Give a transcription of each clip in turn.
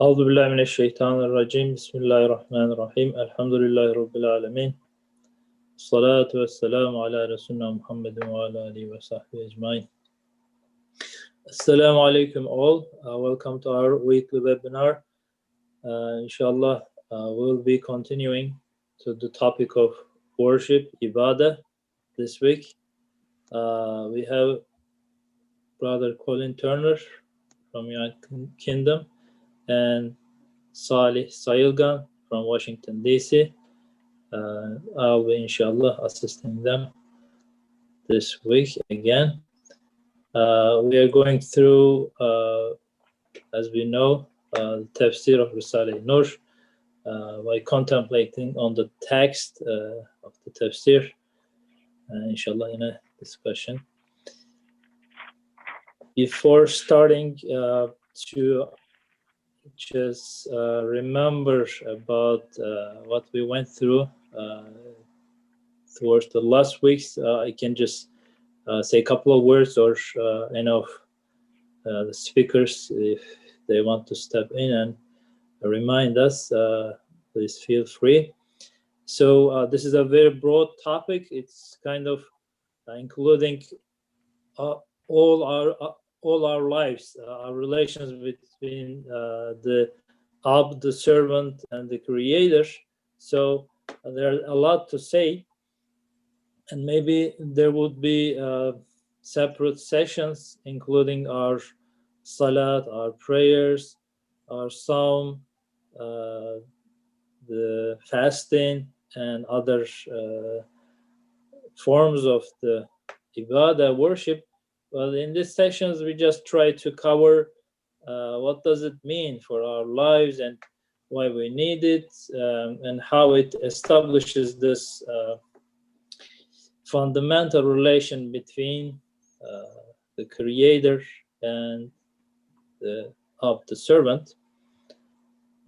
أعوذ بالله من الشيطان الرجيم بسم الله الرحمن الرحيم الحمد لله رب العالمين الصلاة والسلام على رسولنا محمد وعلى آله وصحبه أجمعين. Assalamu alaikum all. Welcome to our weekly webinar. Inshallah, we'll be continuing to the topic of worship, ibadah, this week. We have Brother Colin Turner from United Kingdom and Salih Sayilgan from Washington, D.C. I'll be, inshallah, assisting them this week again. We are going through, as we know, the tafsir of Risale NUR by contemplating on the text of the tafsir, inshallah, in a discussion. Before starting, to just remember about what we went through towards the last weeks, I can just say a couple of words, or the speakers, if they want to step in and remind us, please feel free. So this is a very broad topic. It's kind of including all our lives, our relations between the Abd, the servant, and the Creator. So there's a lot to say, and maybe there would be separate sessions, including our salat, our prayers, our psalm, the fasting, and other forms of the ibadah worship. Well, in these sessions, we just try to cover what does it mean for our lives and why we need it, and how it establishes this fundamental relation between the Creator and the servant.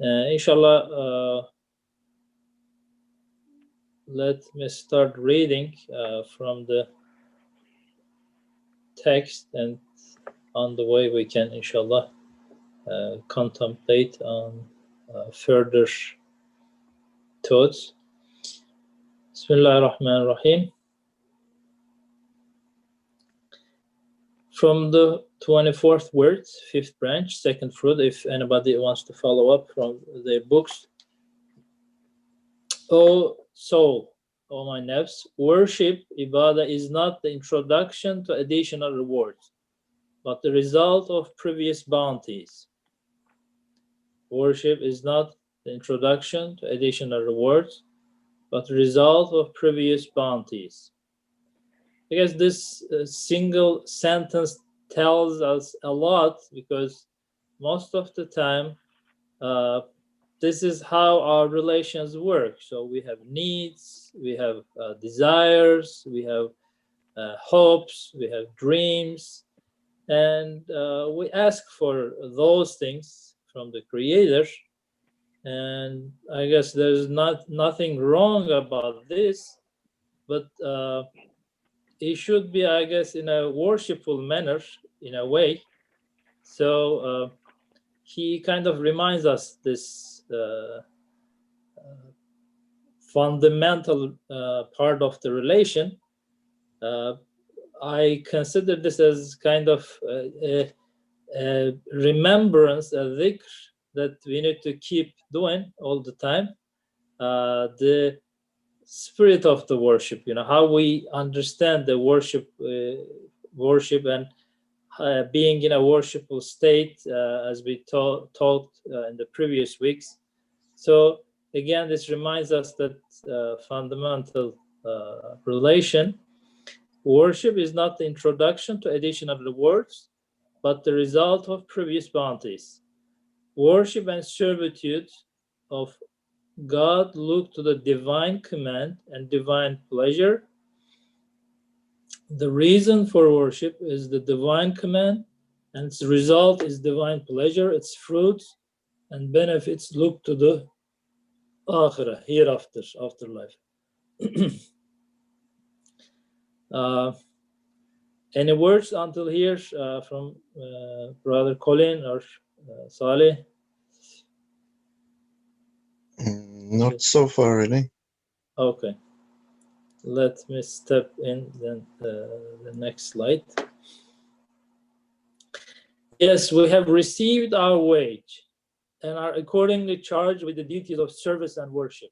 Inshallah, let me start reading from the text, and on the way we can, inshallah, contemplate on further thoughts. Bismillah ar-Rahman ar-Rahim. From the 24th words, 5th branch, 2nd fruit, if anybody wants to follow up from their books. O soul, O my nafs, worship, ibadah, is not the introduction to additional rewards, but the result of previous bounties. Worship is not the introduction to additional rewards, but the result of previous bounties. I guess this single sentence tells us a lot, because most of the time, this is how our relations work. So we have needs, we have desires, we have hopes, we have dreams, and we ask for those things from the Creator. And I guess there's nothing wrong about this, but it should be, I guess, in a worshipful manner, in a way. So he kind of reminds us this fundamental part of the relation. I consider this as kind of a remembrance, a dhikr, that we need to keep doing all the time. The spirit of the worship, how we understand the worship and being in a worshipful state, as we talked in the previous weeks. So again, this reminds us that fundamental relation. Worship is not the introduction to additional rewards, but the result of previous bounties. Worship and servitude of God look to the divine command and divine pleasure. The reason for worship is the divine command, and its result is divine pleasure. Its fruits and benefits look to the akhirah, hereafter, afterlife. Any words until here from Brother Colin or Saleh? Not so far, really. Okay. Let me step in then the next slide. Yes, we have received our wage and are accordingly charged with the duties of service and worship.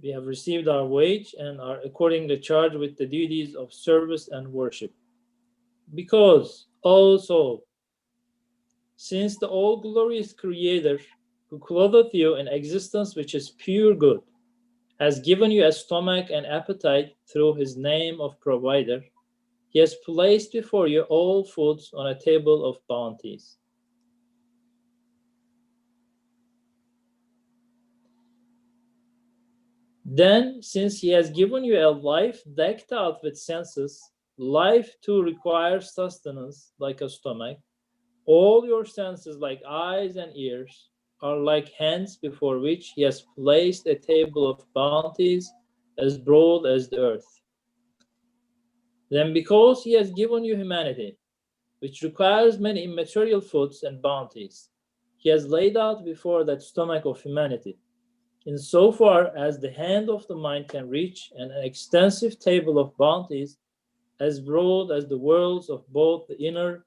We have received our wage and are accordingly charged with the duties of service and worship. Because also, since the all-glorious Creator, who clothed you in existence which is pure good, has given you a stomach and appetite through his name of provider, he has placed before you all foods on a table of bounties. Then, since he has given you a life decked out with senses, life too requires sustenance like a stomach. All your senses, like eyes and ears, are like hands before which he has placed a table of bounties as broad as the earth. Then, because he has given you humanity, which requires many immaterial foods and bounties, he has laid out before that stomach of humanity, in so far as the hand of the mind can reach, an extensive table of bounties as broad as the worlds of both the inner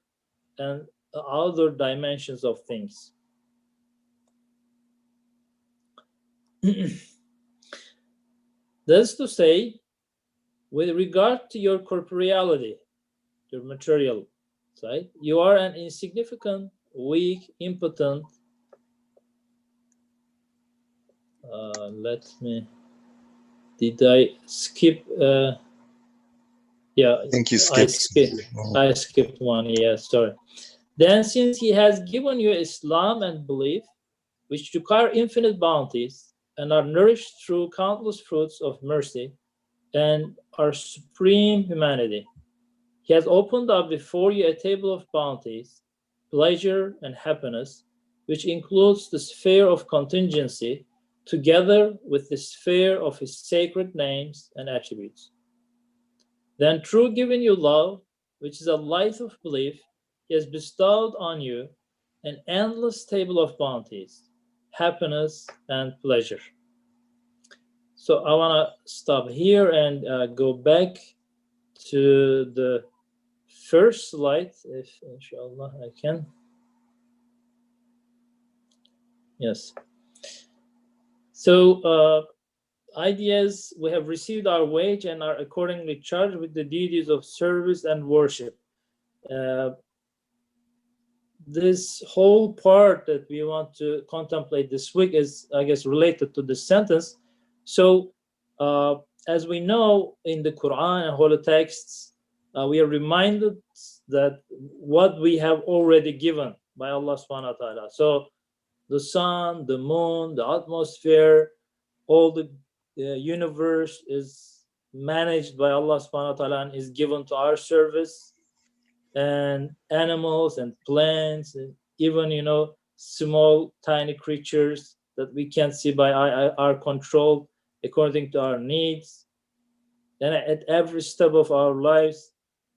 and the outer dimensions of things. That's to say, with regard to your corporeality, your material side, you are an insignificant, weak, impotent. Did I skip? Yeah, I think you I skipped. skipped one. Yeah, sorry. Then, since he has given you Islam and belief, which require infinite bounties and are nourished through countless fruits of mercy and our supreme humanity, he has opened up before you a table of bounties, pleasure, and happiness, which includes the sphere of contingency, together with the sphere of his sacred names and attributes. Then, through giving you love, which is a light of belief, he has bestowed on you an endless table of bounties, happiness, and pleasure. So I want to stop here and go back to the first slide, if inshallah I can. Yes. So ideas, we have received our wage and are accordingly charged with the duties of service and worship. This whole part that we want to contemplate this week is, I guess, related to this sentence. So as we know in the Quran and holy texts, we are reminded that what we have already given by Allah subhanahu wa ta'ala. So the sun, the moon, the atmosphere, all the universe is managed by Allah subhanahu wa ta'ala and is given to our service. And animals and plants, and even small tiny creatures that we can't see by our control according to our needs. And at every step of our lives,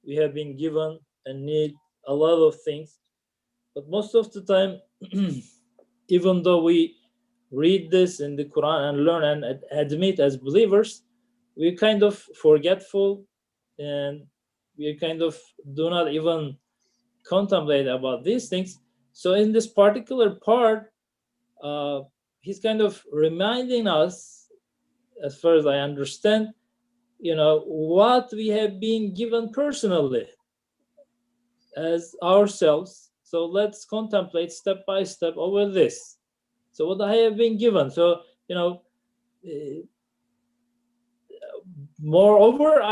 we have been given and need a lot of things. But most of the time, even though we read this in the Quran and learn and admit as believers, we're kind of forgetful, and we kind of do not even contemplate about these things. So in this particular part, he's kind of reminding us, as far as I understand, what we have been given personally as ourselves. So let's contemplate step by step over this. So what I have been given. So moreover,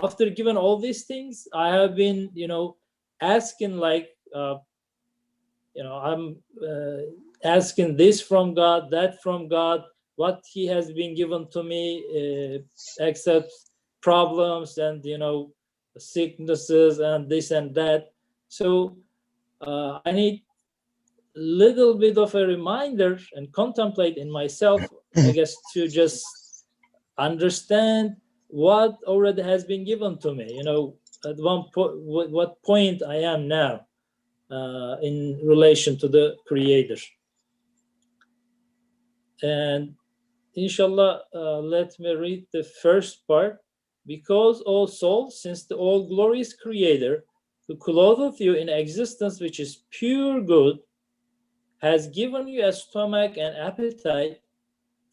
after given all these things, I have been asking, like I'm asking this from God, that from God, what he has been given to me, except problems and sicknesses and this and that. So I need little bit of a reminder and contemplate in myself, I guess, to just understand what already has been given to me, at what point I am now in relation to the Creator. And inshallah, let me read the first part. Because, O soul, since the all glorious Creator, who clotheth you in existence which is pure good, has given you a stomach and appetite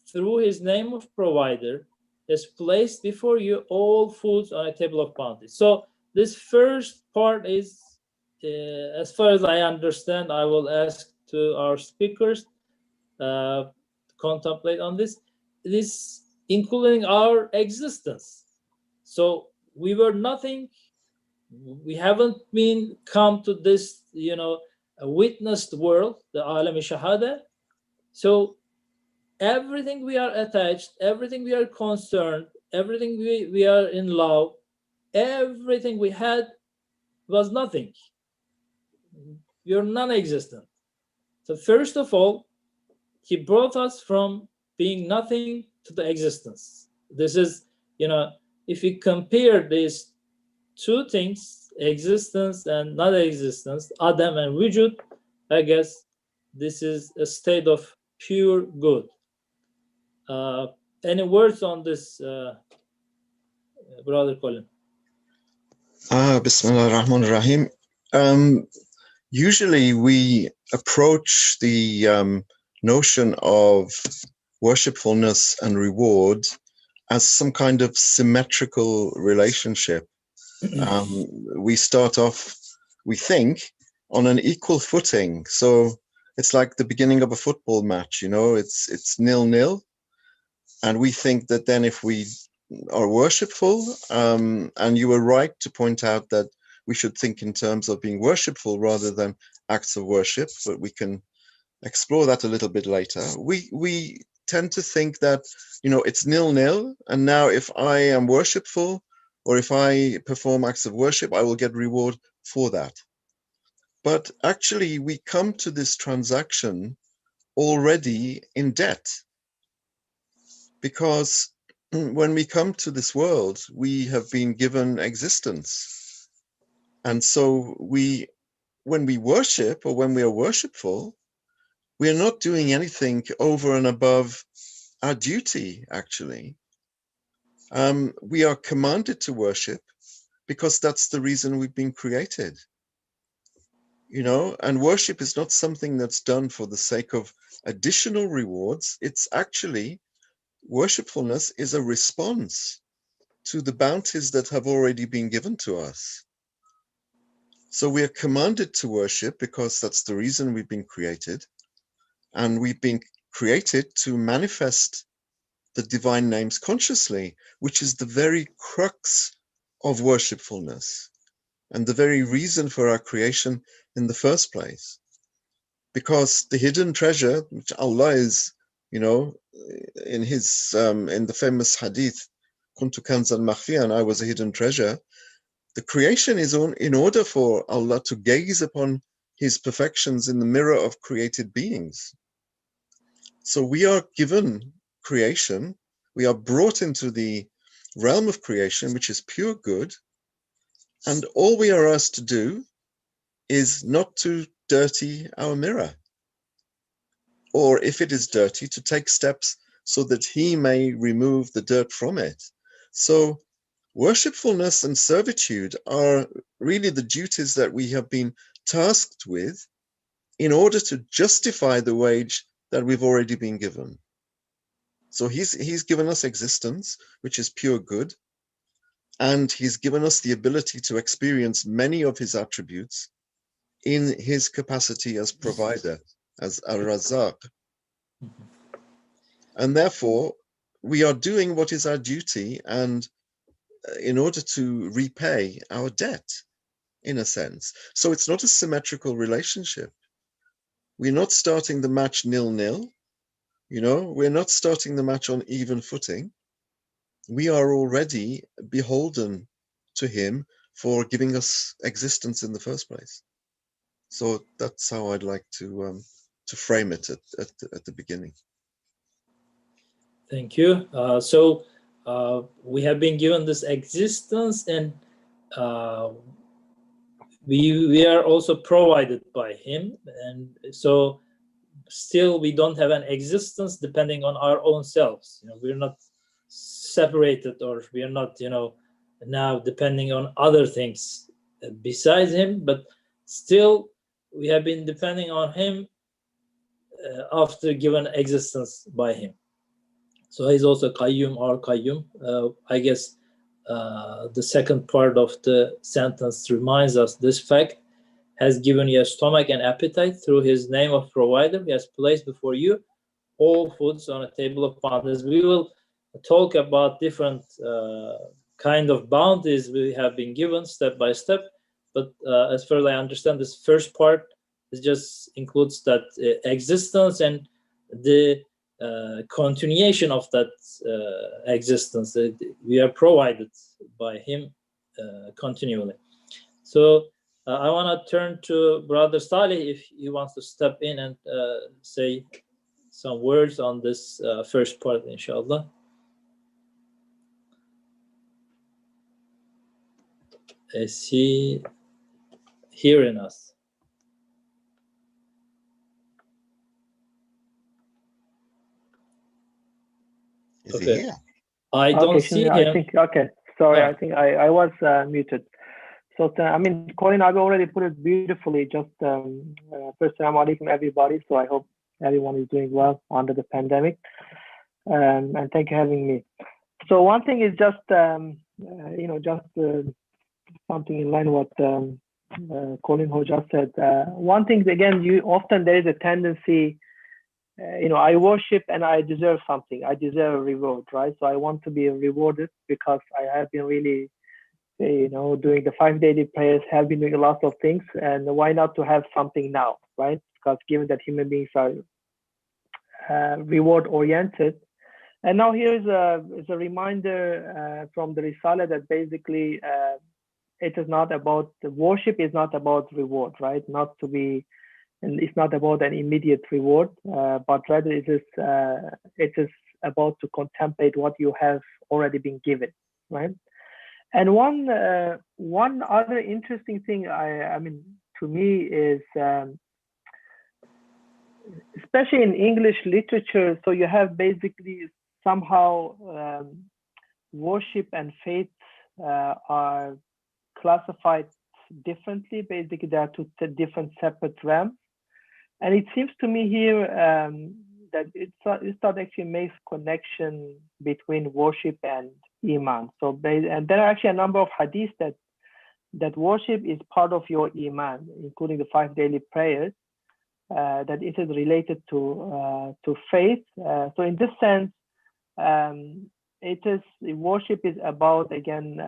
through his name of provider, has placed before you all foods on a table of bounty. So this first part is, as far as I understand, I will ask to our speakers to contemplate on this. This including our existence. So we were nothing. We haven't been come to this, a witnessed world, the alam shahada. So everything we are attached, everything we are concerned, everything we are in love, everything we had was nothing. You're non-existent. So first of all, he brought us from being nothing to the existence. This is, if we compare these two things, existence and non-existence, Adam and Wujud, I guess this is a state of pure good. Any words on this, Brother Colin? Bismillah ar-Rahman ar-Rahim. Usually we approach the notion of worshipfulness and reward as some kind of symmetrical relationship. We start off, we think, on an equal footing. So it's like the beginning of a football match, it's 0-0. And we think that then if we are worshipful, and you were right to point out that we should think in terms of being worshipful rather than acts of worship, but we can explore that a little bit later. We tend to think that, it's 0-0, and now if I am worshipful or if I perform acts of worship, I will get reward for that. But actually, we come to this transaction already in debt, because when we come to this world, we have been given existence. And so when we worship or when we are worshipful, we are not doing anything over and above our duty, actually. We are commanded to worship because that's the reason we've been created. And worship is not something that's done for the sake of additional rewards. It's actually, worshipfulness is a response to the bounties that have already been given to us. So we are commanded to worship because that's the reason we've been created. And we've been created to manifest the divine names consciously, which is the very crux of worshipfulness and the very reason for our creation in the first place. Because the hidden treasure, which Allah is, in his in the famous hadith, Kuntu kanzan makhfiyan, I was a hidden treasure. The creation is in order for Allah to gaze upon his perfections in the mirror of created beings. So we are given creation, we are brought into the realm of creation, which is pure good, and all we are asked to do is not to dirty our mirror, or if it is dirty, to take steps so that he may remove the dirt from it. So worshipfulness and servitude are really the duties that we have been tasked with in order to justify the wage that we've already been given. So he's given us existence, which is pure good, and he's given us the ability to experience many of his attributes in his capacity as provider, as Ar-Razzaq. And therefore, we are doing what is our duty, and in order to repay our debt, in a sense. So it's not a symmetrical relationship. We're not starting the match 0-0. We're not starting the match on even footing. We are already beholden to him for giving us existence in the first place. So that's how I'd like to frame it at the beginning. Thank you. So we have been given this existence, and we are also provided by him. And so still we don't have an existence depending on our own selves. We're not separated, or we are not, now depending on other things besides him, but still we have been depending on him after given existence by him. So he's also Qayyum or Qayyum. I guess the second part of the sentence reminds us this fact: has given you a stomach and appetite through his name of provider. He has placed before you all foods on a table of bounties. We will talk about different kind of bounties we have been given step by step. But as far as I understand, this first part just includes that existence and the continuation of that existence. We are provided by him continually. So I want to turn to Brother Salih if he wants to step in and say some words on this first part, inshallah. Is he hearing us? Is he here? I don't see him. I think, sorry, I think I was muted. So, I mean, Colin, I've already put it beautifully. Just first, Assalamu alaikum, everybody. So I hope everyone is doing well under the pandemic. And thank you for having me. So one thing is just, something in line with what Colin Ho just said. One thing, again, there is a tendency, I worship and I deserve something. I deserve a reward, right? So I want to be rewarded because I have been really, doing the 5 daily prayers, have been doing lots of things, and why not to have something now, right? Because given that human beings are reward oriented, and now here is a reminder from the Risale that basically it is not about the worship is not about reward, right? Not to be, and it's not about an immediate reward, but rather it is about to contemplate what you have already been given, right? And one other interesting thing, I mean, to me is, especially in English literature, so you have basically somehow worship and faith are classified differently. Basically, they are two different separate realms. And it seems to me here that it's not actually makes connection between worship and Iman. So and there are actually a number of hadiths that worship is part of your Iman, including the 5 daily prayers, that it is related to faith. So in this sense, worship is about, again,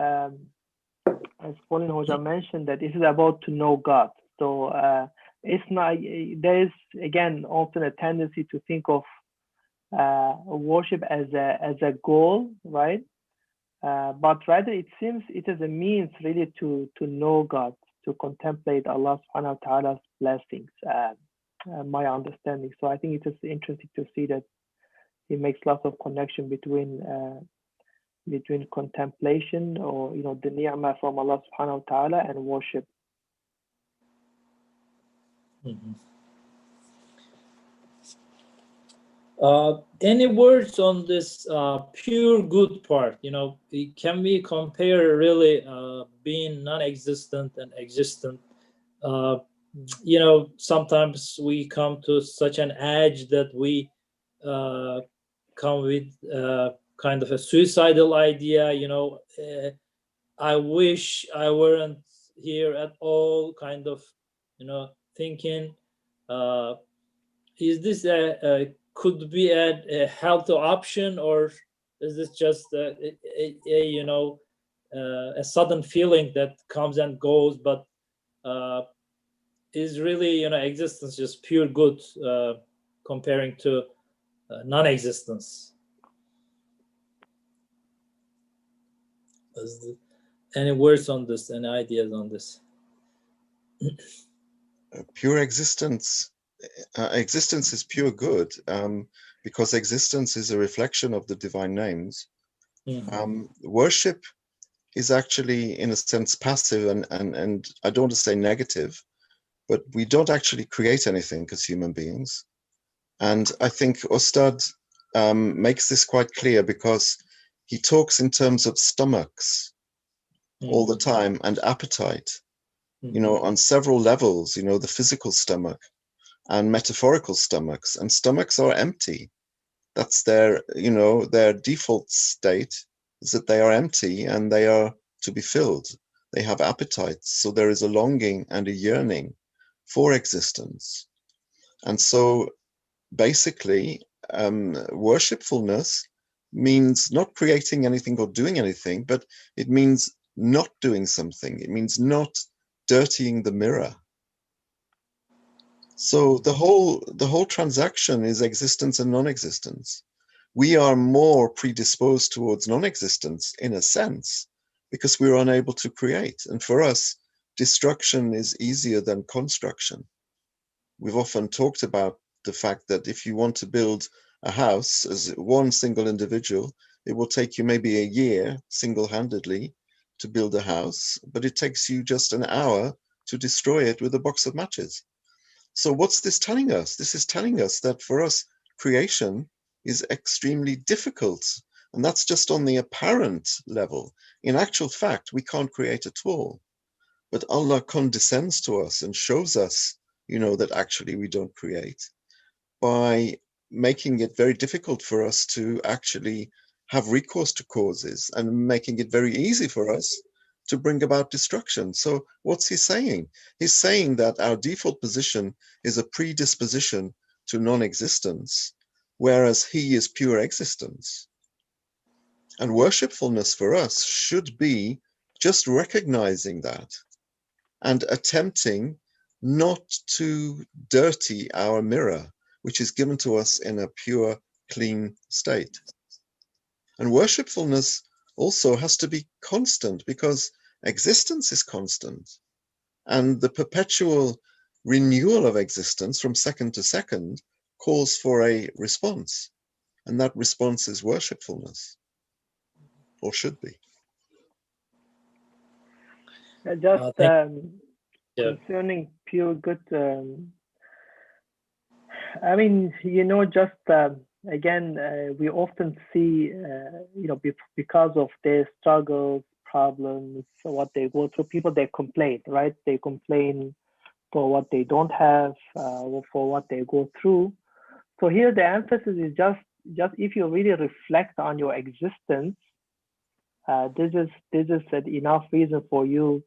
as Colin Hoja mentioned, that this is about to know God. So it's not, there is, again, often a tendency to think of worship as a goal, right? But rather it seems it is a means really to know God, to contemplate Allah subhanahu wa ta'ala's blessings, my understanding. So I think it is interesting to see that it makes lots of connection between contemplation, or the ni'mah from Allah subhanahu wa ta'ala, and worship. Mm-hmm. Any words on this pure good part? Can we compare really being non-existent and existent? Sometimes we come to such an edge that we come with kind of a suicidal idea. I wish I weren't here at all, kind of, thinking. Is this could be a healthy option, or is this just a sudden feeling that comes and goes, but is really existence just pure good comparing to non-existence? Any words on this? Any ideas on this? Pure existence. Existence is pure good, because existence is a reflection of the divine names. Mm-hmm. Worship is actually, in a sense, passive, and I don't want to say negative, but we don't actually create anything as human beings. And I think Ustad makes this quite clear because he talks in terms of stomachs all the time and appetite, you know, on several levels, you know, the physical stomach and metaphorical stomachs. And stomachs are empty. That's their, you know, their default state is that they are empty and they are to be filled. They have appetites. So there is a longing and a yearning for existence. And so basically, worshipfulness means not creating anything or doing anything, but it means not doing something. It means not dirtying the mirror. So the whole transaction is existence and non-existence. We are more predisposed towards non-existence in a sense because we're unable to create. And for us, destruction is easier than construction. We've often talked about the fact that if you want to build a house as one single individual, it will take you maybe a year single-handedly to build a house, but it takes you just an hour to destroy it with a box of matches. So what's this telling us? This is telling us that for us, creation is extremely difficult. And that's just on the apparent level. In actual fact, we can't create at all. But Allah condescends to us and shows us, you know, that actually we don't create by making it very difficult for us to actually have recourse to causes and making it very easy for us to bring about destruction. So what's he saying? He's saying that our default position is a predisposition to non-existence, whereas he is pure existence. And worshipfulness for us should be just recognizing that and attempting not to dirty our mirror, which is given to us in a pure, clean state. And worshipfulness also has to be constant because existence is constant. And the perpetual renewal of existence from second to second calls for a response. And that response is worshipfulness, or should be. Just Yeah. concerning pure good, I mean, you know, just again, we often see, you know, because of their struggles, problems, what they go through, people, they complain, right? They complain for what they don't have, or for what they go through. So here the emphasis is just if you really reflect on your existence, this is enough reason for you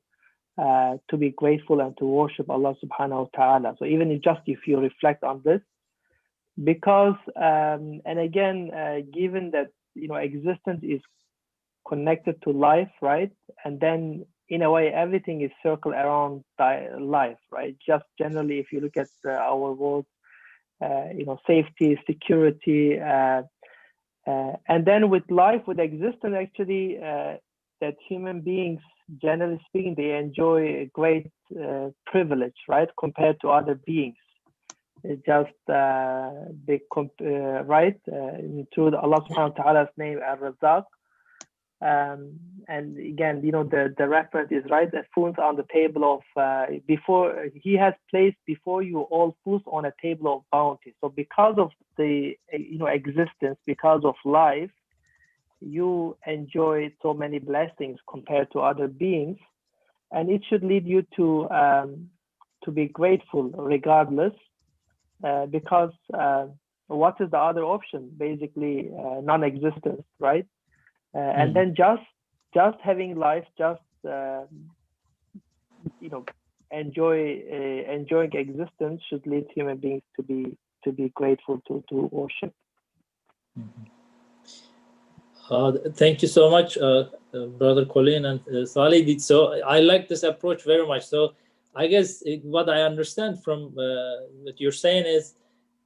to be grateful and to worship Allah subhanahu wa ta'ala. So even if you reflect on this, because and again, given that, you know, existence is connected to life, right? And then in a way, everything is circled around life, right? Just generally, if you look at our world, you know, safety, security, and then with life, with existence, actually, that human beings, generally speaking, they enjoy a great privilege, right, compared to other beings. It's just right through Allah subhanahu wa ta'ala's name, Ar-Razzaq. And again, you know, the reference is right, that foods on the table of before he has placed before you all foods on a table of bounty. So because of the, you know, existence, because of life, you enjoy so many blessings compared to other beings, and it should lead you to be grateful regardless, because what is the other option? Basically, non-existence, right? And then just having life, just you know, enjoying existence should lead human beings to be grateful, to worship. Thank you so much, Brother Colin and Salih. So I like this approach very much. So I guess what I understand from what you're saying is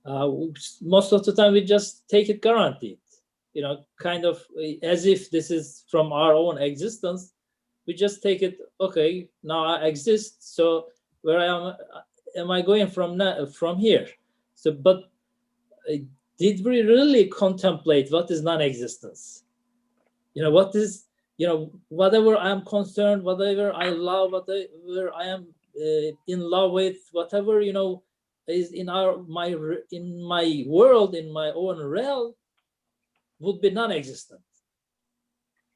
most of the time we just take it guaranteed, you know, kind of as if this is from our own existence. We just take it, okay, now I exist, so where am I going from here? So, but did we really contemplate what is non-existence? You know, what is, you know, whatever I'm concerned, whatever I love, whatever I am in love with, whatever, you know, is in my world, in my own realm, would be non-existent.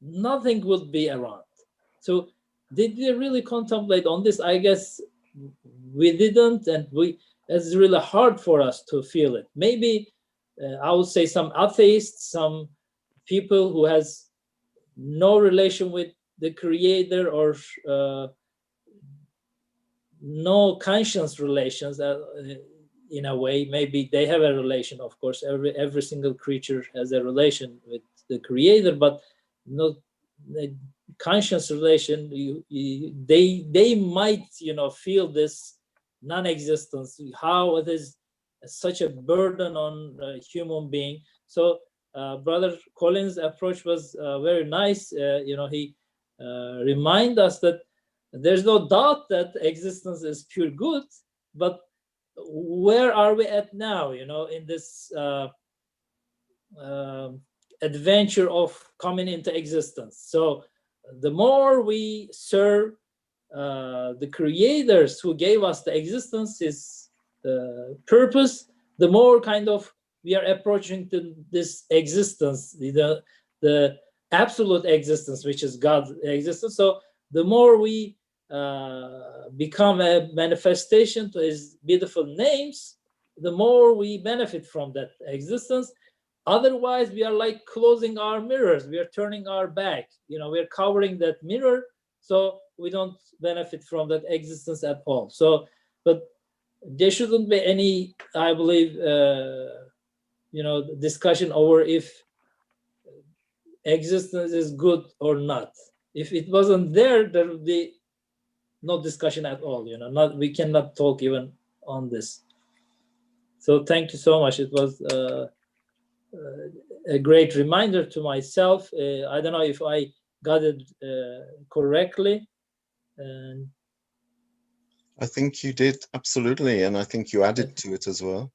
Nothing would be around. So did we really contemplate on this? I guess we didn't, and it's really hard for us to feel it. Maybe I would say some atheists, some people who has no relation with the creator, or no conscious relations, in a way. Maybe they have a relation. Of course, every single creature has a relation with the creator, but not a conscious relation. They might, feel this non-existence, how it is such a burden on a human being. So Brother Collins' approach was very nice. He remind us that there's no doubt that existence is pure good, but where are we at now, in this adventure of coming into existence? So the more we serve the creators who gave us the existence, his purpose, the more kind of we are approaching to this existence, the absolute existence, which is God's existence. So the more we become a manifestation to his beautiful names, the more we benefit from that existence. Otherwise, we are like closing our mirrors. We are turning our back. We are covering that mirror, so we don't benefit from that existence at all. So, but there shouldn't be any, I believe, discussion over if existence is good or not. If it wasn't there, there would be no discussion at all. We cannot talk even on this. So thank you so much. It was a great reminder to myself. I don't know if I got it correctly. And I think you did, absolutely, and I think you added to it as well.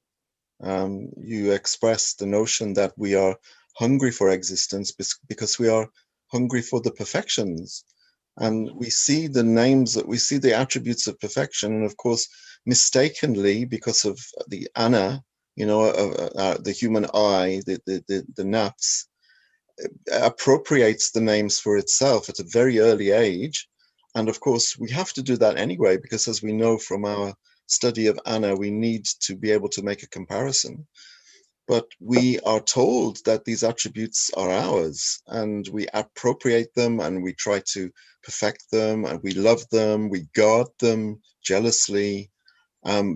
You expressed the notion that we are hungry for existence because we are hungry for the perfections, and we see the names, that we see the attributes of perfection, and of course, mistakenly, because of the ana, the human eye, the nafs, appropriates the names for itself at a very early age. And of course, we have to do that anyway, because as we know from our study of ana, we need to be able to make a comparison. But we are told that these attributes are ours, and we appropriate them, and we try to perfect them, and we love them, we guard them jealously,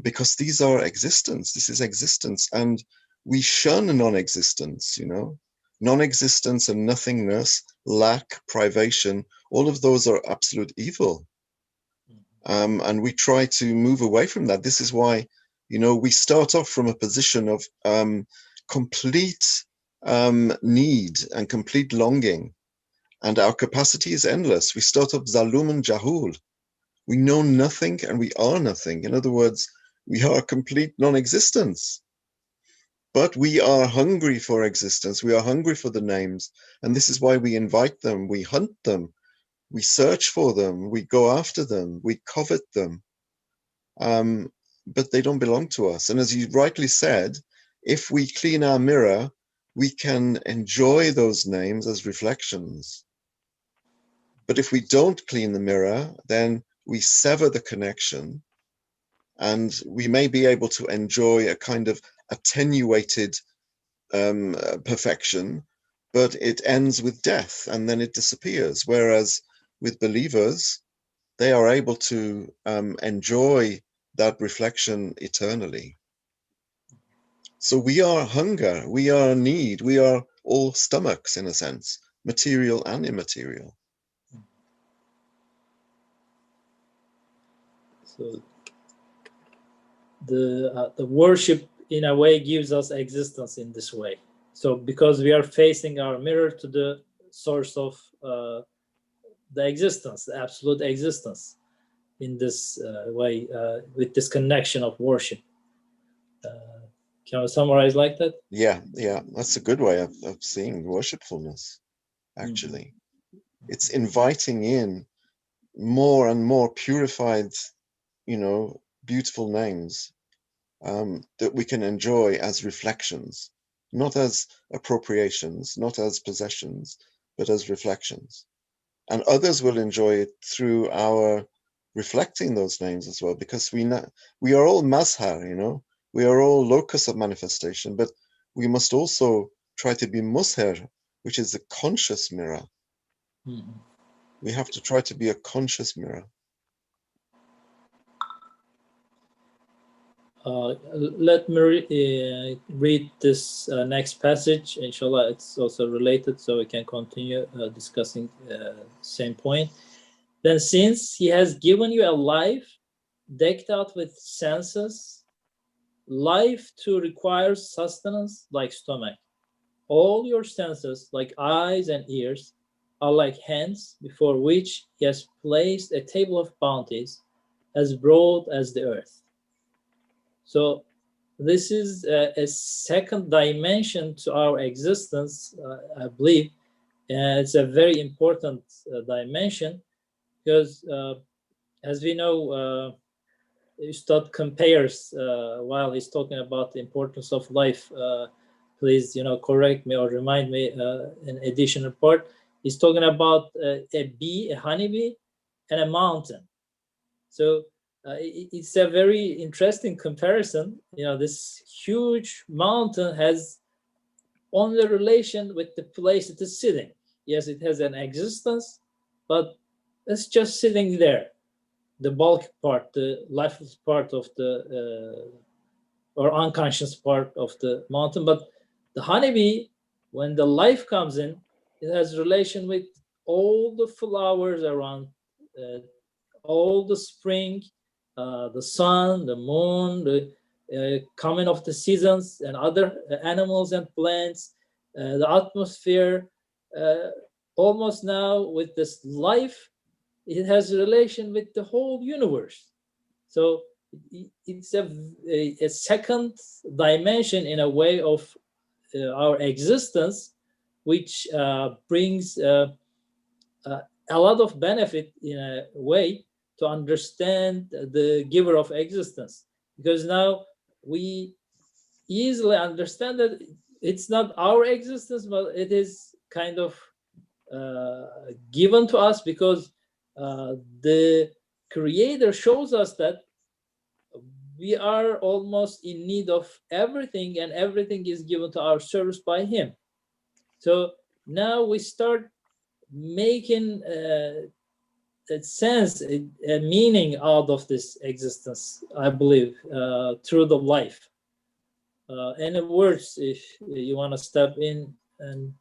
because these are existence. This is existence, and we shun non-existence. Non-existence and nothingness, lack, privation, all of those are absolute evil. And we try to move away from that. This is why, we start off from a position of complete need and complete longing, and our capacity is endless. We start off zalum and jahul. We know nothing and we are nothing. In other words, we are complete non-existence. But we are hungry for existence. We are hungry for the names. And this is why we invite them, we hunt them, we search for them, we go after them, we covet them. But they don't belong to us. And as you rightly said, if we clean our mirror, we can enjoy those names as reflections. But if we don't clean the mirror, then we sever the connection, and we may be able to enjoy a kind of attenuated perfection, but it ends with death and then it disappears. Whereas with believers, they are able to enjoy that reflection eternally. So we are hunger, we are need, we are all stomachs in a sense, material and immaterial. so the worship in a way gives us existence in this way. So because we are facing our mirror to the source of the existence, the absolute existence, in this way, with this connection of worship. Can I summarize like that? Yeah, that's a good way of seeing worshipfulness, actually. It's inviting in more and more purified, beautiful names that we can enjoy as reflections, not as appropriations, not as possessions, but as reflections. And others will enjoy it through our reflecting those names as well, because we are all mazhar, you know, we are all locus of manifestation, but we must also try to be mushir, which is a conscious mirror. Mhm. We have to try to be a conscious mirror. Let me read this next passage. Inshallah, it's also related, so we can continue discussing same point. Then, since he has given you a life decked out with senses, life too requires sustenance like stomach. All your senses, like eyes and ears, are like hands before which he has placed a table of bounties as broad as the earth. So this is a second dimension to our existence, I believe. And it's a very important dimension because, as we know, Ustad compares while he's talking about the importance of life. Please, correct me or remind me an additional part. He's talking about a bee, a honeybee, and a mountain. So it's a very interesting comparison. This huge mountain has only relation with the place it is sitting. Yes, it has an existence, but it's just sitting there. The bulk part, the lifeless part of the or unconscious part of the mountain. But the honeybee, when the life comes in, it has relation with all the flowers around, all the spring, the sun, the moon, the coming of the seasons and other animals and plants, the atmosphere. Almost now with this life, it has a relation with the whole universe. So it's a second dimension in a way of our existence, which brings a lot of benefit in a way to understand the giver of existence. Because now we easily understand that it's not our existence, but it is kind of given to us because the Creator shows us that we are almost in need of everything, and everything is given to our service by Him. So now we start making a sense, a meaning out of this existence, I believe, through the life. Any words if you want to step in and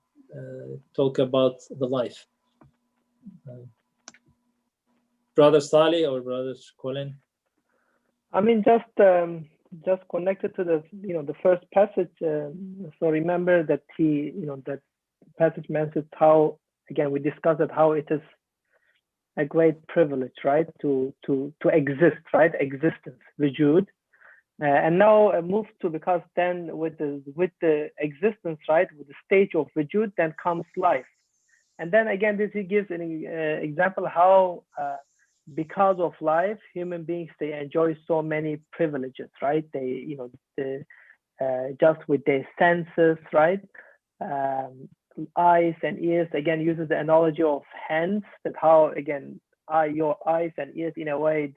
talk about the life? Brother Salih or Brother Colin? I mean, just connected to the first passage. So remember that that passage mentions how, again, we discussed that how it is a great privilege, right, to exist, right, existence, wujud, and now move to, because then with the existence, right, with the stage of wujud, then comes life, and then again this he gives an example how because of life, human beings, they enjoy so many privileges, right? They just with their senses, right? Eyes and ears, again, uses the analogy of hands, that how, again, your eyes and ears, in a way,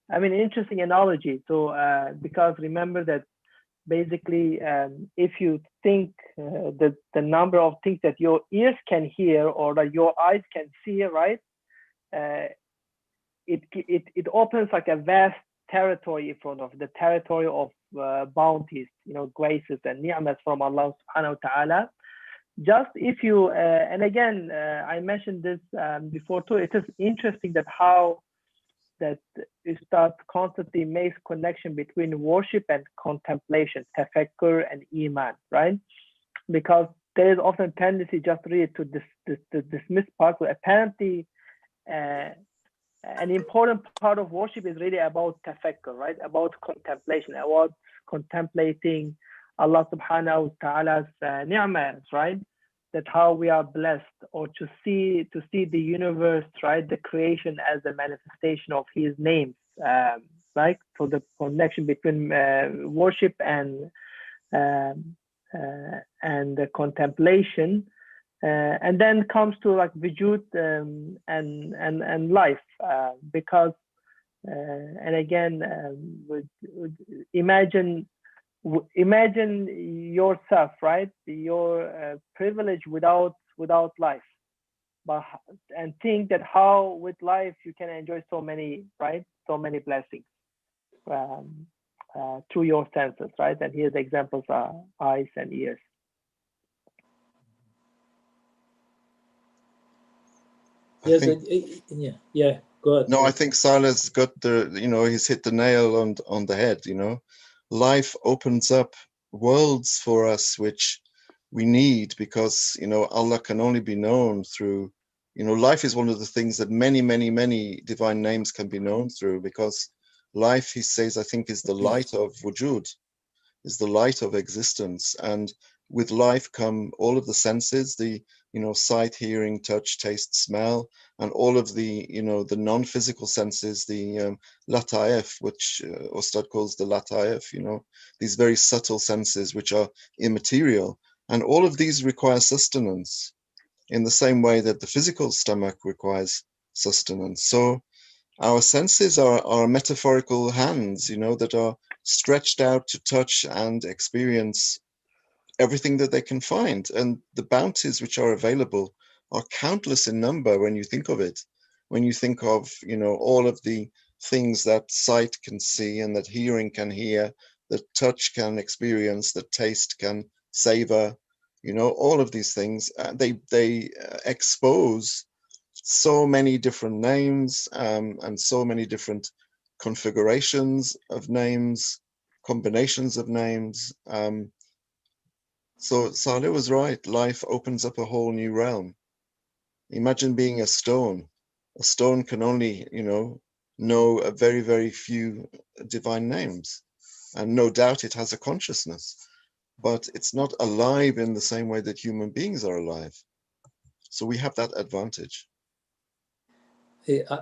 interesting analogy. So because remember that basically, if you think that the number of things that your ears can hear or that your eyes can see, right? It opens like a vast territory in front of the territory of bounties, graces and ni'mas from Allah subhanahu wa ta'ala. Just if you, and again, I mentioned this before too, it is interesting that how that Ustad constantly makes connection between worship and contemplation, tafakkur and iman, right? Because there is often tendency just really to dismiss parts, but apparently an important part of worship is really about tafakkur, right? About contemplation, about contemplating Allah subhanahu wa ta'ala's ni'mas, right? That how we are blessed, or to see the universe, right? The creation as a manifestation of His names, right? So the connection between worship and the contemplation, and then comes to like vujud and life, because and again, imagine yourself, right? Your privilege without life, but and think that how with life you can enjoy so many, right? So many blessings through your senses, right? And here the examples are eyes and ears. Yes, yeah. Go ahead. No, I think Silas got he's hit the nail on the head. Life opens up worlds for us which we need, because Allah can only be known through. Life is one of the things that many, many, many divine names can be known through, because life, he says, I think, is the light of wujud, is the light of existence. And with life come all of the senses, the sight, hearing, touch, taste, smell, and all of the the non-physical senses, the lataif, which Ustad calls the lataif, these very subtle senses which are immaterial. And all of these require sustenance in the same way that the physical stomach requires sustenance. So our senses are metaphorical hands, that are stretched out to touch and experience everything that they can find. And the bounties which are available are countless in number when you think of it. When you think of, all of the things that sight can see and that hearing can hear, that touch can experience, that taste can savor, all of these things, they expose so many different names, and so many different configurations of names, combinations of names. So Saleh was right. Life opens up a whole new realm. Imagine being a stone. A stone can only, know a very, very few divine names. And no doubt it has a consciousness, but it's not alive in the same way that human beings are alive. So we have that advantage.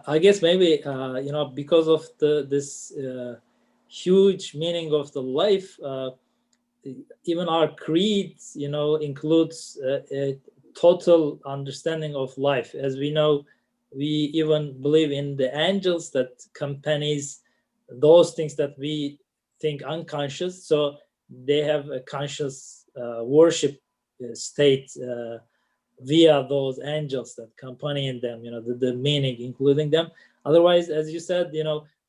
I guess maybe because of this huge meaning of the life, even our creed includes a total understanding of life. As we know, we even believe in the angels that accompanies those things that we think unconscious, so they have a conscious worship state via those angels that accompany them, the meaning including them. Otherwise, as you said,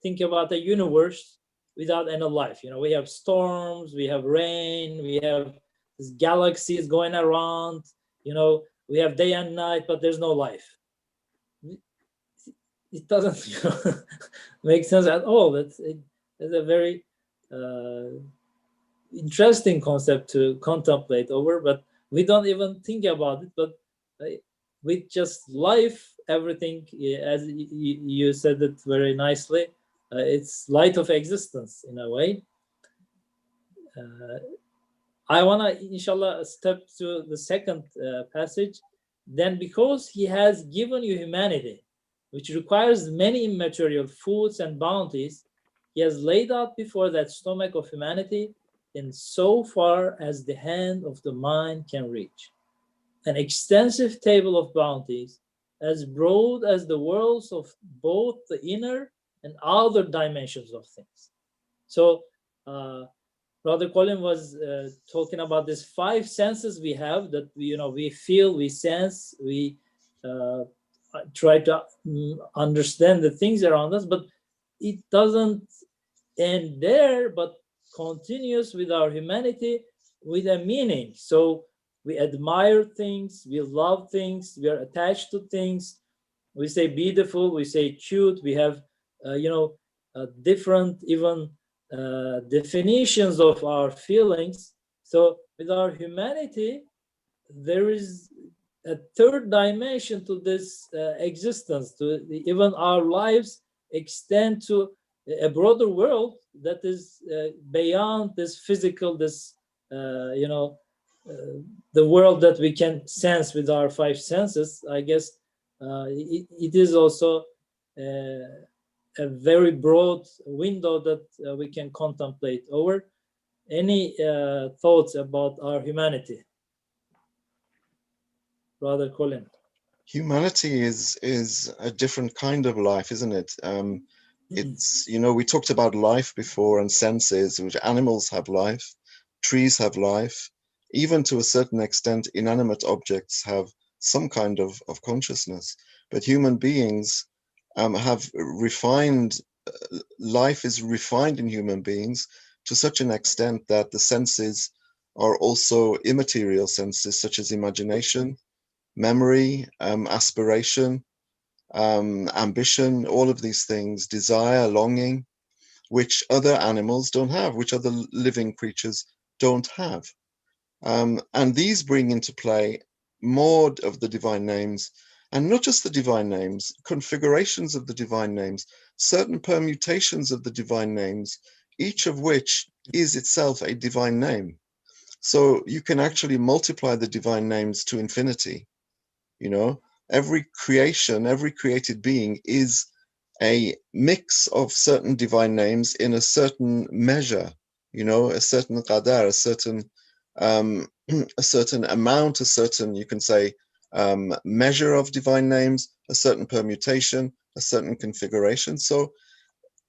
think about a universe without any life. We have storms, we have rain, we have these galaxies going around, we have day and night, but there's no life. It doesn't make sense at all. It's a very interesting concept to contemplate over, but we don't even think about it. But with just life, everything, as you said it very nicely, it's light of existence in a way. I want to, inshallah, step to the second passage. Then, because he has given you humanity, which requires many immaterial foods and bounties, he has laid out before that stomach of humanity, in so far as the hand of the mind can reach, an extensive table of bounties, as broad as the worlds of both the inner and outer dimensions of things. So, Brother Colin was talking about these five senses we have, that we feel, we sense, we try to understand the things around us, but it doesn't end there, but continues with our humanity with a meaning. So we admire things, we love things, we are attached to things. We say beautiful, we say cute. We have, different even definitions of our feelings. So with our humanity, there is a third dimension to this existence. To even our lives extend to a broader world that is beyond this physical, this the world that we can sense with our five senses. I guess it is also a very broad window that we can contemplate over. Any thoughts about our humanity? Brother Colin. Humanity is a different kind of life, isn't it? It's, you know, we talked about life before and senses, which animals have life, trees have life, even to a certain extent, inanimate objects have some kind of consciousness. But human beings have refined, life is refined in human beings to such an extent that the senses are also immaterial senses, such as imagination, memory, aspiration, ambition, all of these things, desire, longing, which other animals don't have, which other living creatures don't have. And these bring into play more of the divine names, and not just the divine names, configurations of the divine names, certain permutations of the divine names, each of which is itself a divine name. So you can actually multiply the divine names to infinity. You know, every creation, every created being is a mix of certain divine names in a certain measure, you know, a certain qadar, a certain amount, a certain, you can say, measure of divine names, a certain permutation, a certain configuration. So,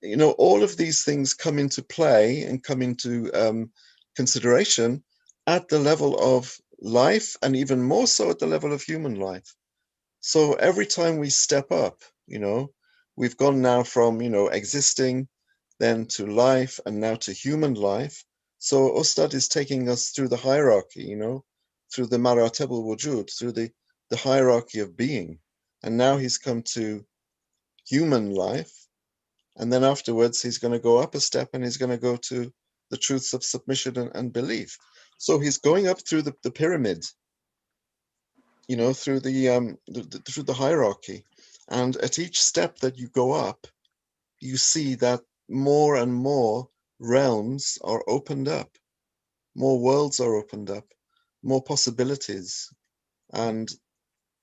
you know, all of these things come into play and come into consideration at the level of life, and even more so at the level of human life. So every time we step up, you know, we've gone now from, you know, existing, then to life, and now to human life. So Ustad is taking us through the hierarchy, you know, through the maratib al-wujud, through the hierarchy of being. And now he's come to human life. And then afterwards, he's going to go up a step and he's going to go to the truths of submission and belief. So he's going up through the pyramid, you know, through through the hierarchy. And at each step that you go up, you see that more and more realms are opened up, more worlds are opened up, more possibilities, and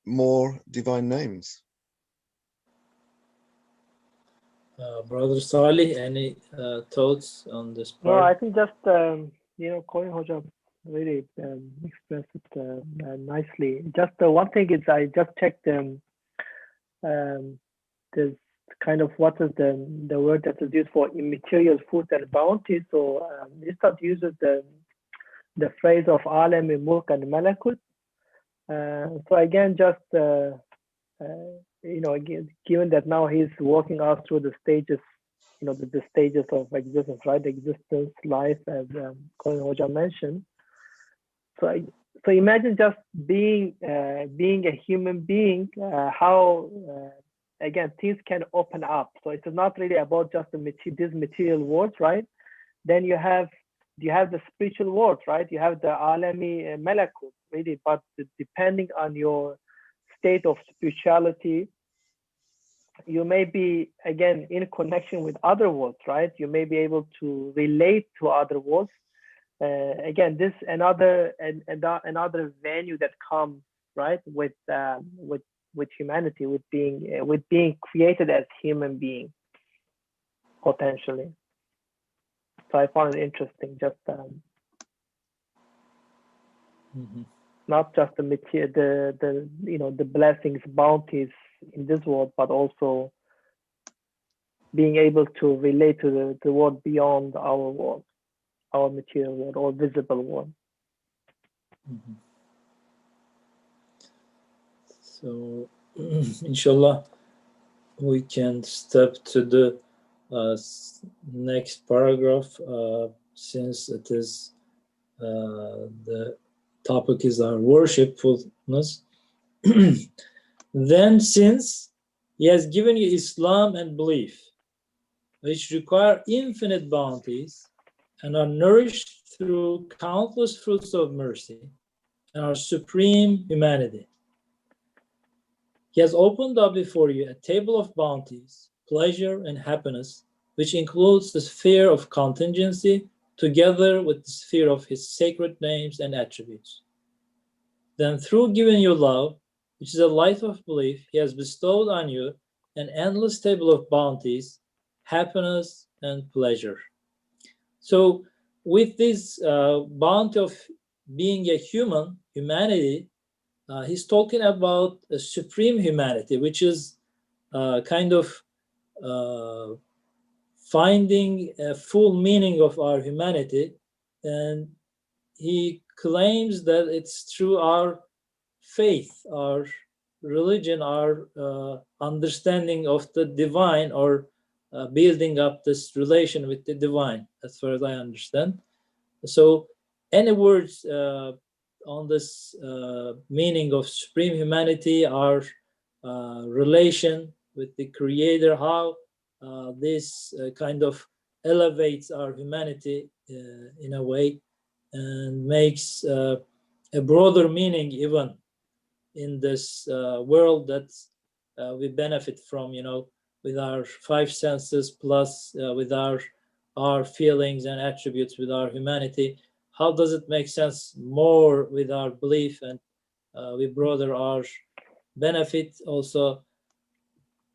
more divine names. Brother Salih, any thoughts on this No, part? I think just you know, Kohen Hoja really expressed it nicely. Just one thing is, I just checked this kind of what is the word that is used for immaterial food and bounty. So Istat uses the phrase of alam, mulk, and malakut. So again, just you know, again, given that now he's walking us through the stages, you know, the stages of existence, right? Existence, life, as Colin Hoja mentioned. So, so imagine just being a human being, how again things can open up. So it's not really about just these material worlds, right? Then you have the spiritual world, right? You have the alami malakut, really. But depending on your state of spirituality, you may be again in connection with other worlds, right? You may be able to relate to other worlds. Again, this another venue that comes, right, with humanity, with being created as human being, potentially. So I found it interesting, just not just the material, the you know, the blessings, bounties in this world, but also being able to relate to the world beyond our world, our material world or visible world. So, inshallah, we can step to the next paragraph, since it is the topic is our worshipfulness. Then, since he has given you Islam and belief, which require infinite bounties and are nourished through countless fruits of mercy and our supreme humanity, he has opened up before you a table of bounties, pleasure, and happiness, which includes the sphere of contingency together with the sphere of his sacred names and attributes. Then, through giving you love, which is a light of belief, he has bestowed on you an endless table of bounties happiness, and pleasure. So with this bounty of being a humanity, he's talking about a supreme humanity, which is kind of finding a full meaning of our humanity. And he claims that it's through our faith, our religion, our understanding of the divine, or building up this relation with the divine, as far as I understand. So any words on this meaning of supreme humanity, our relation with the creator, how this kind of elevates our humanity in a way, and makes a broader meaning even in this world that we benefit from, with our five senses, plus with our feelings and attributes, with our humanity. How does it make sense more with our belief, and we broader our benefit also?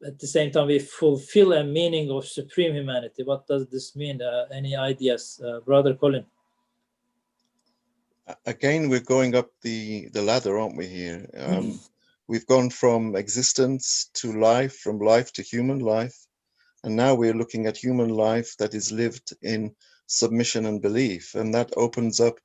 At the same time, we fulfill a meaning of supreme humanity. What does this mean? Any ideas, Brother Colin? Again, we're going up the ladder, aren't we here? We've gone from existence to life, from life to human life, and now we're looking at human life that is lived in submission and belief, and that opens up,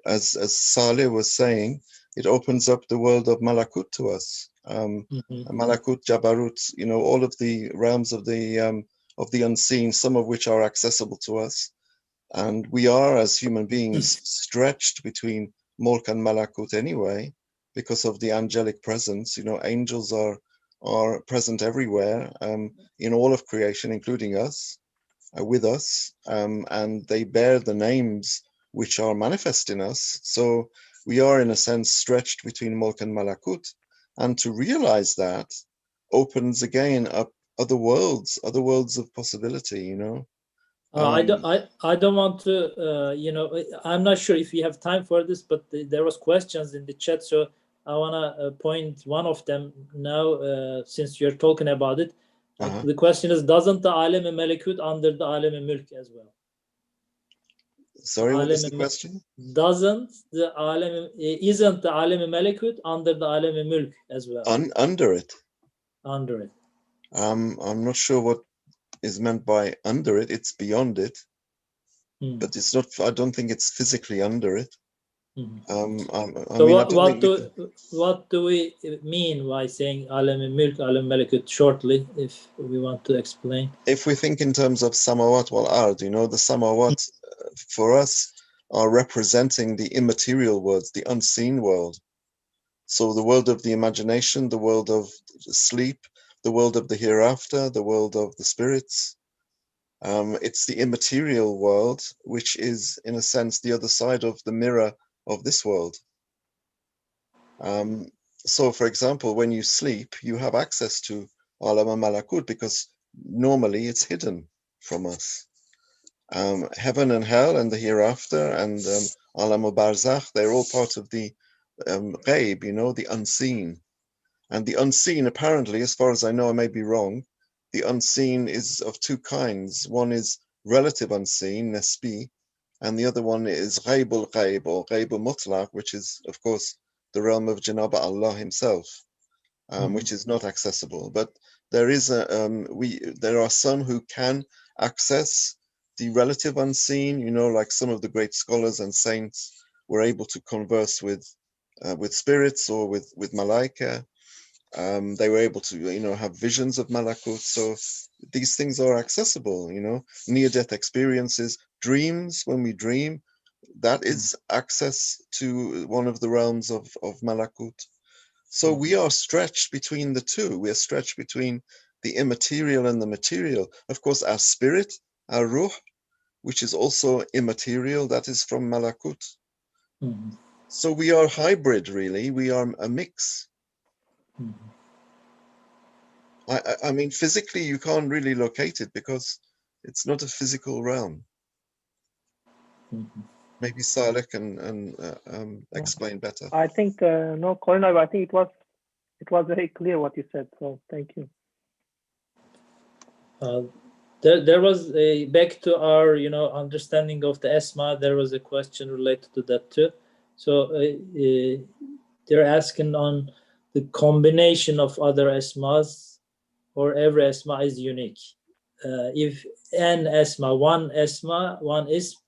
as Saleh was saying, it opens up the world of Malakut to us. Malakut, Jabarut, all of the realms of the unseen, some of which are accessible to us. And we are, as human beings, stretched between Mulk and Malakut anyway, because of the angelic presence. Angels are present everywhere, in all of creation, including us, with us, and they bear the names which are manifest in us. So we are, in a sense, stretched between Mulk and Malakut. And to realize that opens again up other worlds of possibility, I don't want to, I'm not sure if we have time for this, but there was questions in the chat, so I want to point one of them now, since you're talking about it. The question is, doesn't the Alem-i Melekut under the Alem-i Mulk as well? Sorry, what was the question? Isn't the Alem-i Melekut under the Alem-i Mulk as well? Under it. Under it. I'm not sure what is meant by under it. It's beyond it, but it's not. I don't think it's physically under it. What do we mean by saying Alem-i Mulk, Alem-i Melekut shortly, if we want to explain? If we think in terms of Samawat wal Ard, the Samawat for us are representing the immaterial worlds, the unseen world. So the world of the imagination, the world of sleep, the world of the hereafter, the world of the spirits. It's the immaterial world, which is, in a sense, the other side of the mirror of this world. So, for example, when you sleep, you have access to Alam al-Malakut because normally it's hidden from us. Heaven and hell and the hereafter and Alam al-Barzakh, they're all part of the Ghaib, the unseen. And the unseen, apparently, as far as I know, I may be wrong, the unseen is of two kinds. One is relative unseen, Nesbi, and the other one is Ghaibul Ghaib or Ghaibul Mutlaq, which is, of course, the realm of Janaba Allah himself, which is not accessible. But there is there are some who can access the relative unseen, like some of the great scholars and saints were able to converse with spirits or with malaika. They were able to, have visions of Malakut. So these things are accessible, near-death experiences, dreams. When we dream, that is access to one of the realms of Malakut. So we are stretched between the two. We are stretched between the immaterial and the material. Of course, our spirit, our ruh, which is also immaterial, that is from Malakut. So we are hybrid, really. We are a mix. I mean, physically, you can't really locate it because it's not a physical realm. Maybe Saleh can explain better. I think no, Colin, I think it was very clear what you said. So thank you. there was a, back to our understanding of the asma, there was a question related to that too. So they're asking on the combination of other asmas, or every asma is unique. If one asma, one ism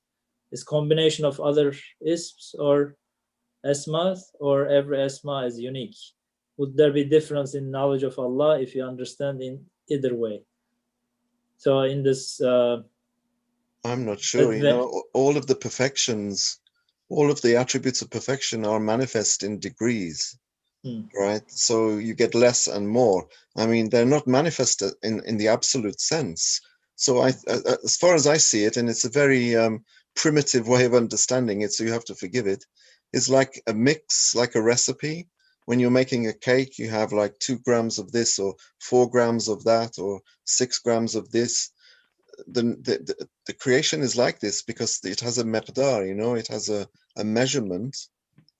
is combination of other isms or asmas, or every asma is unique. Would there be difference in knowledge of Allah if you understand in either way? So in this, I'm not sure. You know, all of the perfections, all of the attributes of perfection are manifest in degrees, right? So you get less and more. I mean, they're not manifest in the absolute sense. So as far as I see it, and it's a very primitive way of understanding it, so you have to forgive it, is like a mix, like a recipe. When you're making a cake, you have like 2 grams of this, or 4 grams of that, or 6 grams of this. The creation is like this because it has a miqdar, you know, it has a measurement,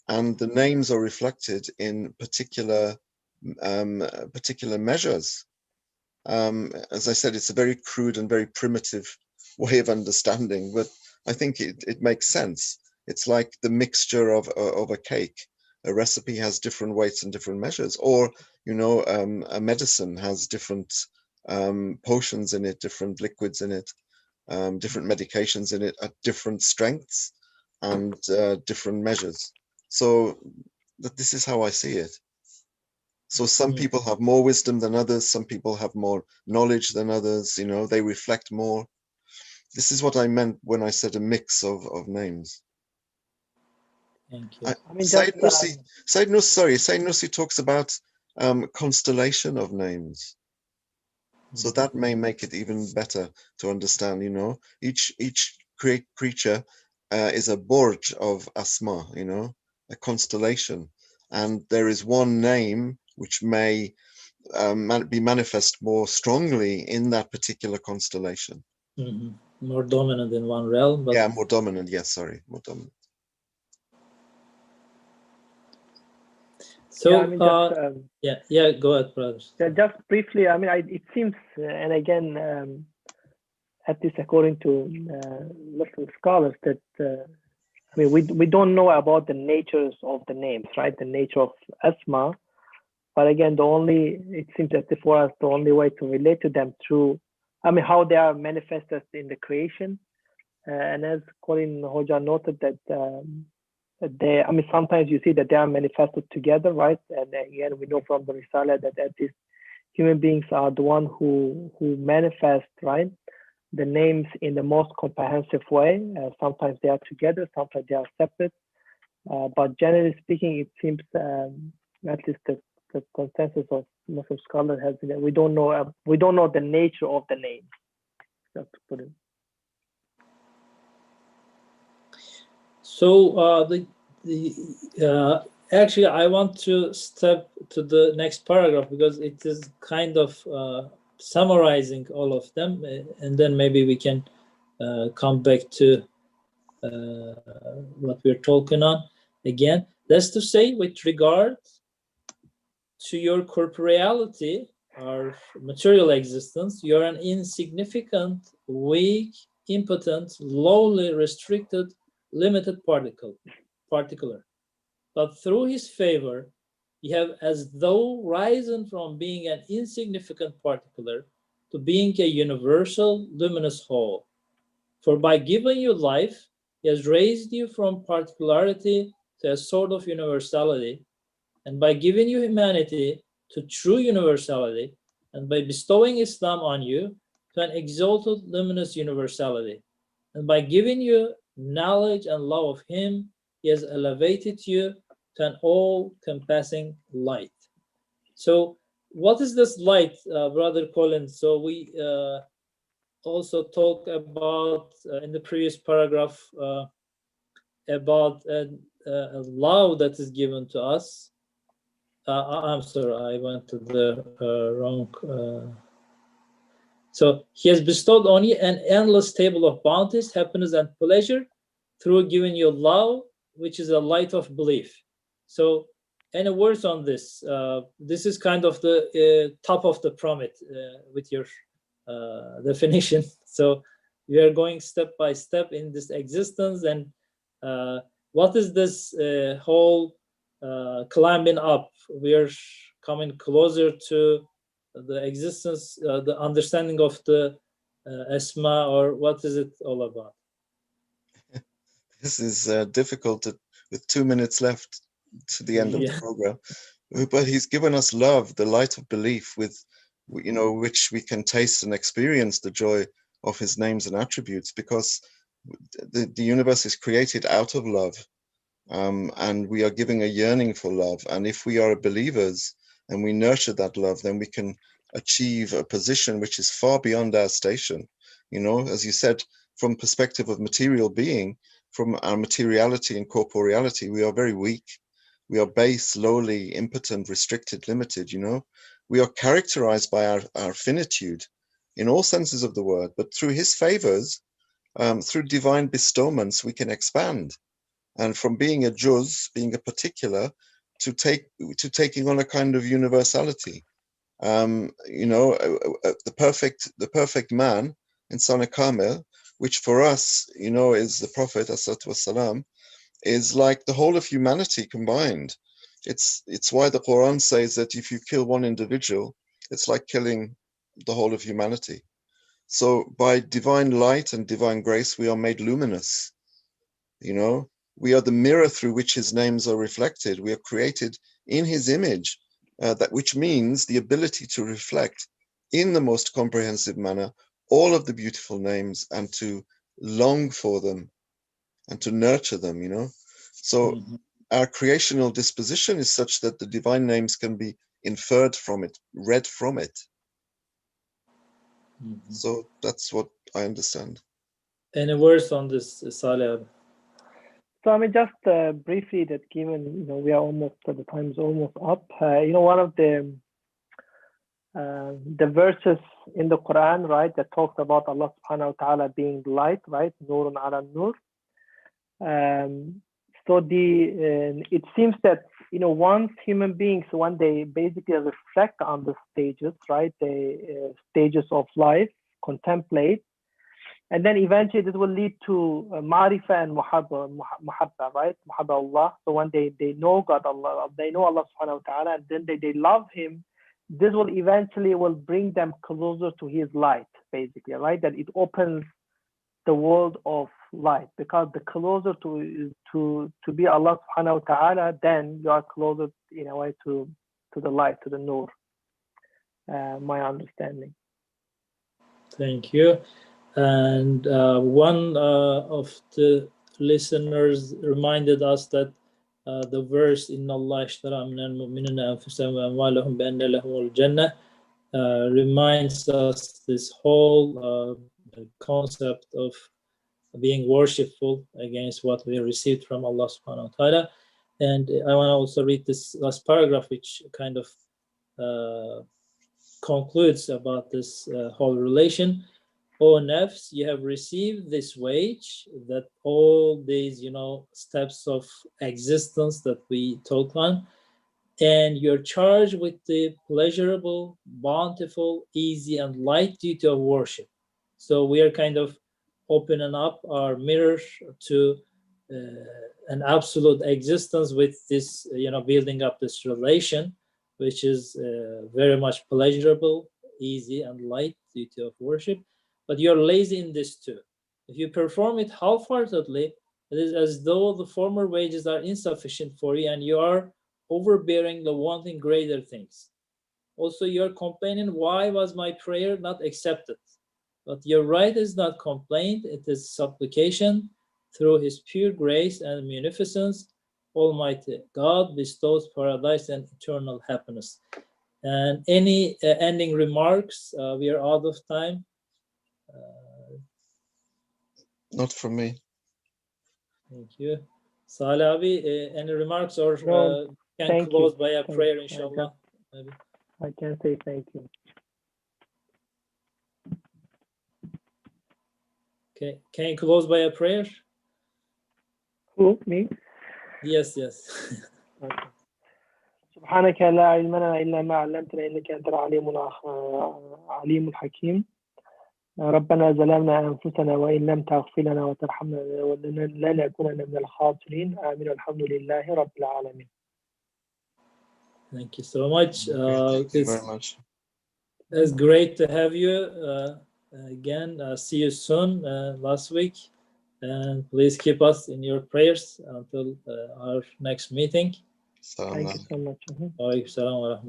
and the names are reflected in particular measures. As I said, it's a very crude and very primitive way of understanding, but I think it makes sense. It's like the mixture of a cake. A recipe has different weights and different measures, or you know, a medicine has different potions in it, different liquids in it, different medications in it at different strengths and different measures. So this is how I see it. So some people have more wisdom than others. Some people have more knowledge than others. You know, they reflect more. This is what I meant when I said a mix of names. Thank you. Said Nursi talks about constellation of names. So that may make it even better to understand, you know, each creature is a burj of asma, you know, a constellation. And there is one name which may be manifest more strongly in that particular constellation. More dominant in one realm. But yeah, more dominant. Yes, sorry, more dominant. So, yeah, I mean, just, go ahead, brothers. Just briefly, I mean, it seems, and again, at least according to Muslim scholars, that I mean, we don't know about the natures of the names, right? The nature of asma, but again, it seems that for us, the only way to relate to them through, I mean, how they are manifested in the creation, and as Colin Hoja noted that. I mean, sometimes you see that they are manifested together, right? And again, we know from the Risale that at least human beings are the one who manifest, right, the names in the most comprehensive way. Sometimes they are together, sometimes they are separate. But generally speaking, it seems at least the consensus of Muslim scholars has been that we don't know the nature of the names. Just to put it. So actually, I want to step to the next paragraph because it is kind of summarizing all of them, and then maybe we can come back to what we're talking on again. That's to say, with regard to your corporeality or material existence, you're an insignificant, weak, impotent, lowly, restricted, limited particular. But through his favor, you have as though risen from being an insignificant particular to being a universal, luminous whole. For by giving you life, he has raised you from particularity to a sort of universality, and by giving you humanity to true universality, and by bestowing Islam on you to an exalted, luminous universality, and by giving you knowledge and love of him, he has elevated you to an all-compassing light. So what is this light, Brother Colin? So we also talk about in the previous paragraph about a love that is given to us. I'm sorry, I went to the wrong. So he has bestowed on you an endless table of bounties, happiness, and pleasure through giving you love, which is a light of belief. So any words on this? This is kind of the top of the pyramid with your definition. So we are going step by step in this existence, and what is this whole climbing up? We are coming closer to the existence, the understanding of the Esma, or what is it all about? This is difficult with 2 minutes left to the end of the Yeah. program. But he's given us love, the light of belief, with which we can taste and experience the joy of his names and attributes, because the universe is created out of love, and we are giving a yearning for love. And if we are believers and we nurture that love, then we can achieve a position which is far beyond our station. As you said, from perspective of material being, from our materiality and corporeality, we are very weak. We are base, lowly, impotent, restricted, limited. We are characterized by our finitude in all senses of the word, but through his favors, through divine bestowments, we can expand. And from being a juz, being a particular, to taking on a kind of universality. The perfect man, Insan Kamil, which for us, is the Prophet, as-salatu wassalam, is like the whole of humanity combined. It's why the Quran says that if you kill one individual, it's like killing the whole of humanity. So by divine light and divine grace, we are made luminous. We are the mirror through which his names are reflected. We are created in his image, which means the ability to reflect in the most comprehensive manner all of the beautiful names, and to long for them and to nurture them, So our creational disposition is such that the divine names can be inferred from it, read from it. So that's what I understand. Any words on this, Saleh? So I mean, just briefly, that given we are almost, the time's almost up. One of the verses in the Quran, right, that talks about Allah Subhanahu wa Taala being light, right, Nurun ala Nur. So it seems that once human beings, when they basically reflect on the stages, right, the stages of life, contemplate, and then eventually this will lead to ma'rifah and muhabba, right? Muhabba Allah. So when they know God, Allah, they know Allah Subhanahu wa Taala, and then they love Him, this will eventually bring them closer to His light, basically, right? That it opens the world of light, because the closer to be Allah Subhanahu wa Taala, then you are closer in a way to the light, to the nur. My understanding. Thank you. And one of the listeners reminded us that the verse "Inna Allah ishtara min al-mu'minina anfusahum wa amwalahum bi anna lahumul jannah" reminds us this whole concept of being worshipful against what we received from Allah Subhanahu wa Taala. And I want to also read this last paragraph, which kind of concludes about this whole relation. O nafs, you have received this wage, that all these, steps of existence that we talked on, and you're charged with the pleasurable, bountiful, easy, and light duty of worship. So we are kind of opening up our mirror to an absolute existence with this, building up this relation, which is very much pleasurable, easy, and light duty of worship. But you're lazy in this too. If you perform it half-heartedly, it is as though the former wages are insufficient for you, and you are overbearing, the wanting greater things. Also, you're complaining, why was my prayer not accepted? But your right is not complaint, it is supplication. Through his pure grace and munificence, Almighty God bestows paradise and eternal happiness. And any ending remarks? We are out of time. Not from me. Thank you. Saleh Abi, any remarks, or can close by a prayer, inshallah? I can say thank you. Okay, can you close by a prayer? Who, me? Yes. Okay. سبحانك لا علم لنا إلا ما علمتنا إنك أنت العليم الحكيم. ربنا ظلمنا أنفسنا وإن لم تغفر لنا وترحمنا لنكونن من الخاسرين آمين الحمد لله رب العالمين. Thank you so much. Thank you very much. It's great to have you again. See you soon last week. And please keep us in your prayers until our next meeting. Thank you so much. Wa alaikum salam wa rahmatullah.